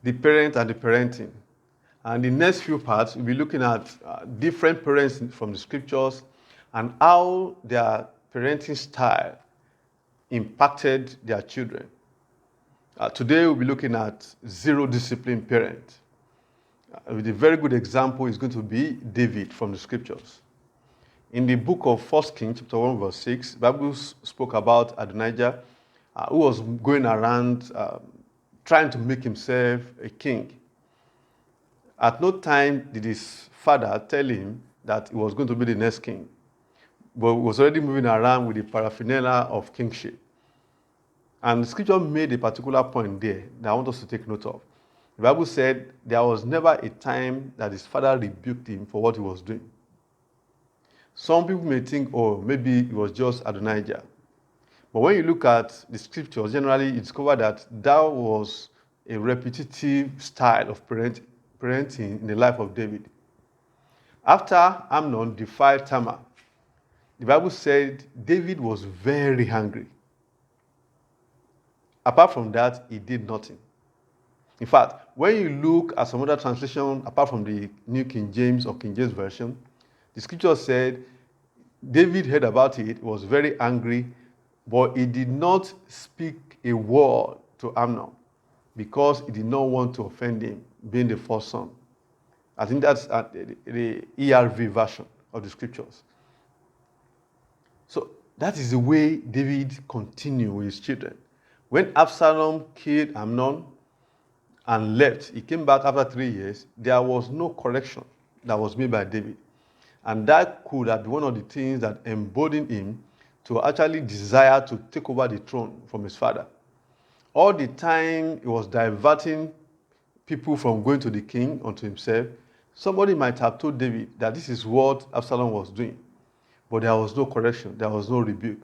the parent and the parenting. And the next few parts, we'll be looking at different parents from the scriptures and how their parenting style impacted their children. Today, we'll be looking at zero discipline parent. With a very good example is going to be David from the scriptures. In the book of 1 Kings, chapter 1, verse 6, the Bible spoke about Adonijah, who was going around trying to make himself a king. At no time did his father tell him that he was going to be the next king, but he was already moving around with the paraphernalia of kingship. And the scripture made a particular point there that I want us to take note of. The Bible said there was never a time that his father rebuked him for what he was doing. Some people may think, oh, maybe it was just Adonijah. But when you look at the scriptures, generally you discover that that was a repetitive style of parenting in the life of David. After Amnon defiled Tamar, the Bible said David was very hungry. Apart from that, he did nothing. In fact, when you look at some other translation, apart from the New King James or King James Version, the scripture said David heard about it, was very angry, but he did not speak a word to Amnon because he did not want to offend him, being the first son. I think that's the ERV version of the scriptures. So that is the way David continued with his children. When Absalom killed Amnon and left, he came back after 3 years, there was no correction that was made by David. And that could have been one of the things that emboldened him to actually desire to take over the throne from his father. All the time he was diverting people from going to the king unto himself. Somebody might have told David that this is what Absalom was doing. But there was no correction, there was no rebuke,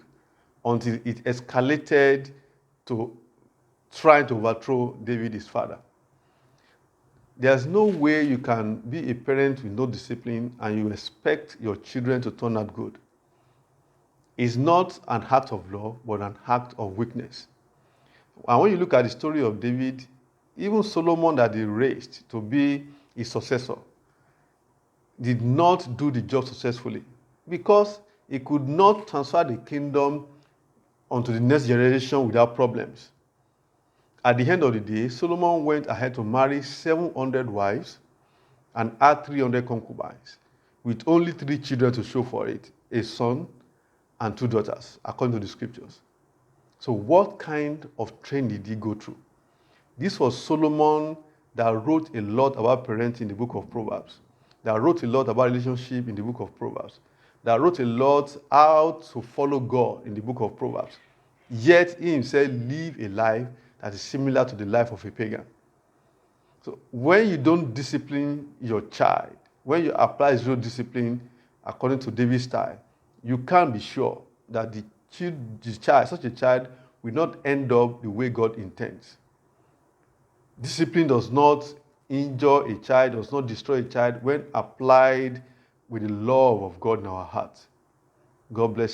until it escalated to trying to overthrow David, his father. There's no way you can be a parent with no discipline and you expect your children to turn out good. It's not an act of love, but an act of weakness. And when you look at the story of David, even Solomon that he raised to be his successor did not do the job successfully because he could not transfer the kingdom onto the next generation without problems. At the end of the day, Solomon went ahead to marry 700 wives and had 300 concubines, with only 3 children to show for it, a son and 2 daughters, according to the scriptures. So what kind of training did he go through? This was Solomon that wrote a lot about parenting in the book of Proverbs, that wrote a lot about relationship in the book of Proverbs, that wrote a lot how to follow God in the book of Proverbs. Yet he himself lived a life that is similar to the life of a pagan. So when you don't discipline your child, when you apply zero discipline according to David's style, you can be sure that such a child will not end up the way God intends. Discipline does not injure a child, does not destroy a child when applied with the love of God in our hearts. God bless you.